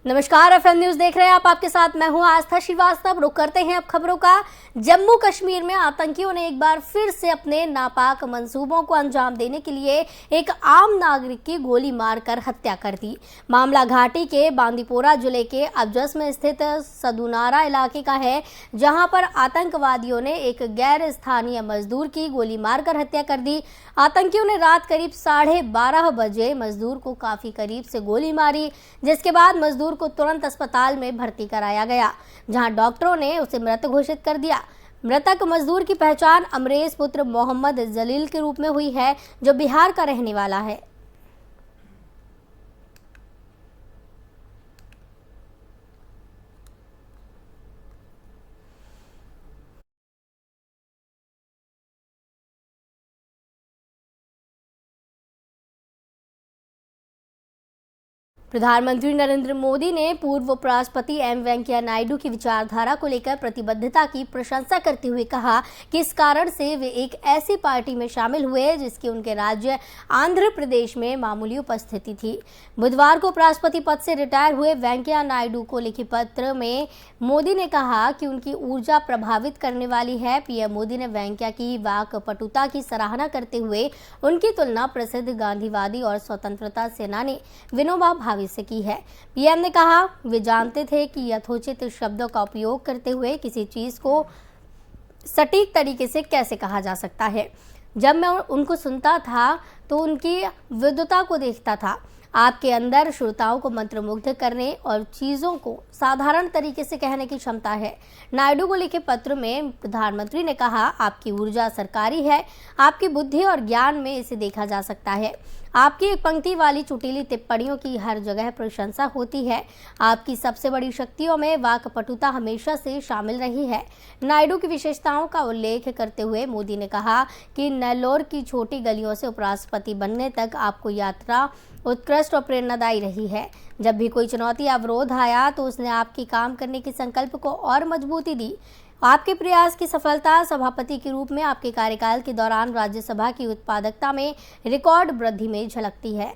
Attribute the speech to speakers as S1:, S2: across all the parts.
S1: नमस्कार, FM news देख रहे हैं आप। आपके साथ मैं हूं आस्था श्रीवास्तव। रुक करते हैं अब खबरों का। जम्मू कश्मीर में आतंकियों ने एक बार फिर से अपने नापाक मंसूबों को अंजाम देने के लिए एक आम नागरिक की गोली मारकर हत्या कर दी। मामला घाटी के बांदीपोरा जिले के अबजस में स्थित सदुनारा इलाके का है, जहां पर आतंकवादियों ने एक गैर स्थानीय मजदूर की गोली मारकर हत्या कर दी। आतंकियों ने रात करीब 12:30 बजे मजदूर को काफी करीब से गोली मारी, जिसके बाद मजदूर को तुरंत अस्पताल में भर्ती कराया गया, जहां डॉक्टरों ने उसे मृत घोषित कर दिया। मृतक मजदूर की पहचान अमरेश पुत्र मोहम्मद जलील के रूप में हुई है, जो बिहार का रहने वाला है। प्रधानमंत्री नरेंद्र मोदी ने पूर्व उपराष्ट्रपति एम वेंकैया नायडू की विचारधारा को लेकर प्रतिबद्धता की प्रशंसा करते हुए कहा कि इस कारण से वे एक ऐसी पार्टी में शामिल हुए जिसकी उनके राज्य आंध्र प्रदेश में मामूली उपस्थिति थी। बुधवार को उपराष्ट्रपति पद से रिटायर हुए वेंकैया नायडू को लिखे पत्र में मोदी ने कहा कि उनकी ऊर्जा प्रभावित करने वाली है। पीएम मोदी ने वेंकैया की वाक्पटुता की सराहना करते हुए उनकी तुलना प्रसिद्ध गांधीवादी और स्वतंत्रता सेनानी विनोबा भावे से की है। पीएम ने कहा, वे जानते थे कि यथोचित शब्दों का उपयोग करते हुए किसी चीज को सटीक तरीके से कैसे कहा जा सकता है। जब मैं उनको सुनता था तो उनकी विद्वता को देखता था। आपके अंदर श्रोताओं को मंत्रमुग्ध करने और चीजों को साधारण तरीके से कहने की क्षमता है। नायडू को लिखे पत्र में प्रधानमंत्री ने कहा, आपकी ऊर्जा सरकारी है, आपकी बुद्धि और ज्ञान में इसे देखा जा सकता है। आपकी एक पंक्ति वाली चुटीली टिप्पणियों की हर जगह प्रशंसा होती है। आपकी सबसे बड़ी शक्तियों में वाक्पटुता हमेशा से शामिल रही है। नायडू की विशेषताओं का उल्लेख करते हुए मोदी ने कहा कि नेल्लोर की छोटी गलियों से उपराष्ट्रपति बनने तक आपको यात्रा उत्कृष्ट और प्रेरणादायी रही है। जब भी कोई चुनौती अवरोध आया तो उसने आपकी काम करने के संकल्प को और मजबूती दी। आपके प्रयास की सफलता सभापति के रूप में आपके कार्यकाल के दौरान राज्यसभा की उत्पादकता में रिकॉर्ड वृद्धि में झलकती है।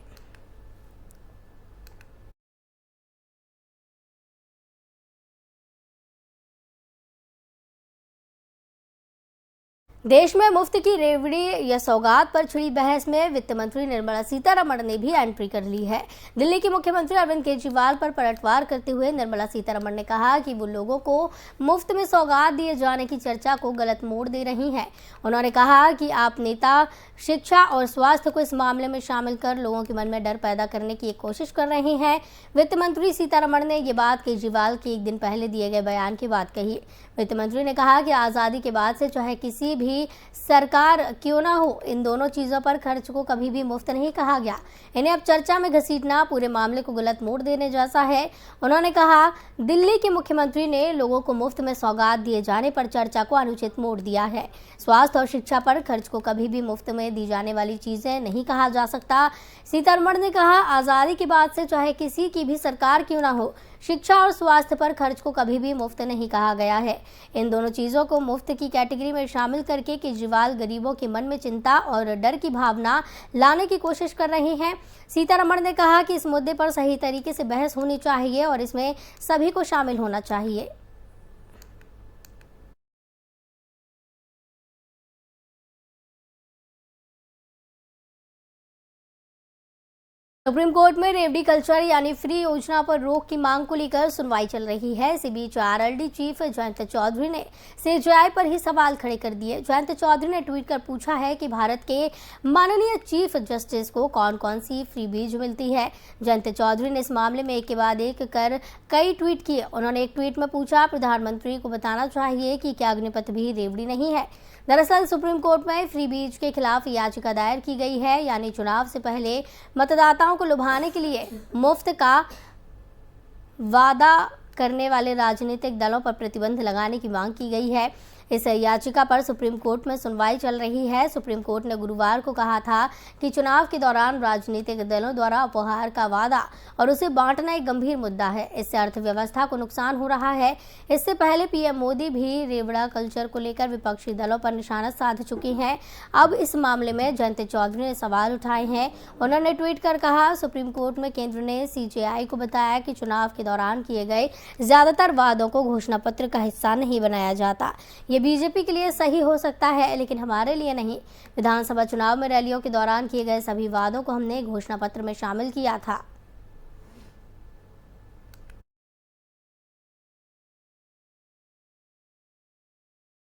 S1: देश में मुफ्त की रेवड़ी या सौगात पर छिड़ी बहस में वित्त मंत्री निर्मला सीतारमण ने भी एंट्री कर ली है। दिल्ली के मुख्यमंत्री अरविंद केजरीवाल पर पलटवार करते हुए निर्मला सीतारमण ने कहा कि वो लोगों को मुफ्त में सौगात दिए जाने की चर्चा को गलत मोड़ दे रही हैं। उन्होंने कहा कि आप नेता शिक्षा और स्वास्थ्य को इस मामले में शामिल कर लोगों के मन में डर पैदा करने की कोशिश कर रही हैं। वित्त मंत्री सीतारमण ने ये बात केजरीवाल के एक दिन पहले दिए गए बयान की बात कही। वित्त मंत्री ने कहा कि आज़ादी के बाद से चाहे किसी भी सरकार क्यों ना हो, इन दोनों चीजों पर खर्च को कभी भी मुफ्त नहीं कहा गया। इन्हें अब चर्चा में घसीटना पूरे मामले को गलत मोड़ देने जैसा है। उन्होंने कहा, दिल्ली के मुख्यमंत्री ने लोगों को मुफ्त में सौगात दिए जाने पर चर्चा को अनुचित मोड़ दिया है। स्वास्थ्य और शिक्षा पर खर्च को कभी भी मुफ्त में दी जाने वाली चीजें नहीं कहा जा सकता। सीतारमण ने कहा, आजादी के बाद से चाहे किसी की भी सरकार क्यों ना हो, शिक्षा और स्वास्थ्य पर खर्च को कभी भी मुफ्त नहीं कहा गया है। इन दोनों चीजों को मुफ्त की कैटेगरी में शामिल करके केजरीवाल गरीबों के मन में चिंता और डर की भावना लाने की कोशिश कर रही हैं। सीतारमण ने कहा कि इस मुद्दे पर सही तरीके से बहस होनी चाहिए और इसमें सभी को शामिल होना चाहिए। सुप्रीम कोर्ट में रेवड़ी कल्चर यानी फ्री योजना पर रोक की मांग को लेकर सुनवाई चल रही है। इसी बीच आरएलडी चीफ जयंत चौधरी ने सीजेआई पर ही सवाल खड़े कर दिए। जयंत चौधरी ने ट्वीट कर पूछा है कि भारत के माननीय चीफ जस्टिस को कौन कौन सी फ्री बीज मिलती है। जयंत चौधरी ने इस मामले में एक के बाद एक कर कई ट्वीट किए। उन्होंने एक ट्वीट में पूछा, प्रधानमंत्री को बताना चाहिए कि क्या अग्निपथ भी रेवड़ी नहीं है। दरअसल सुप्रीम कोर्ट में फ्री बीज के खिलाफ याचिका दायर की गई है, यानी चुनाव से पहले मतदाताओं को लुभाने के लिए मुफ्त का वादा करने वाले राजनीतिक दलों पर प्रतिबंध लगाने की मांग की गई है। इस याचिका पर सुप्रीम कोर्ट में सुनवाई चल रही है। सुप्रीम कोर्ट ने गुरुवार को कहा था कि चुनाव के दौरान राजनीतिक दलों द्वारा उपहार का वादा और उसे बांटना एक गंभीर मुद्दा है। इससे अर्थव्यवस्था को नुकसान हो रहा है। इससे पहले पीएम मोदी भी रेवड़ा कल्चर को लेकर विपक्षी दलों पर निशाना साध चुकी हैं। अब इस मामले में जयंत चौधरी ने सवाल उठाए हैं। उन्होंने ट्वीट कर कहा, सुप्रीम कोर्ट में केंद्र ने सीजेआई को बताया कि चुनाव के दौरान किए गए ज्यादातर वादों को घोषणा पत्र का हिस्सा नहीं बनाया जाता। ये बीजेपी के लिए सही हो सकता है, लेकिन हमारे लिए नहीं। विधानसभा चुनाव में रैलियों के दौरान किए गए सभी वादों को हमने घोषणा पत्र में शामिल किया था।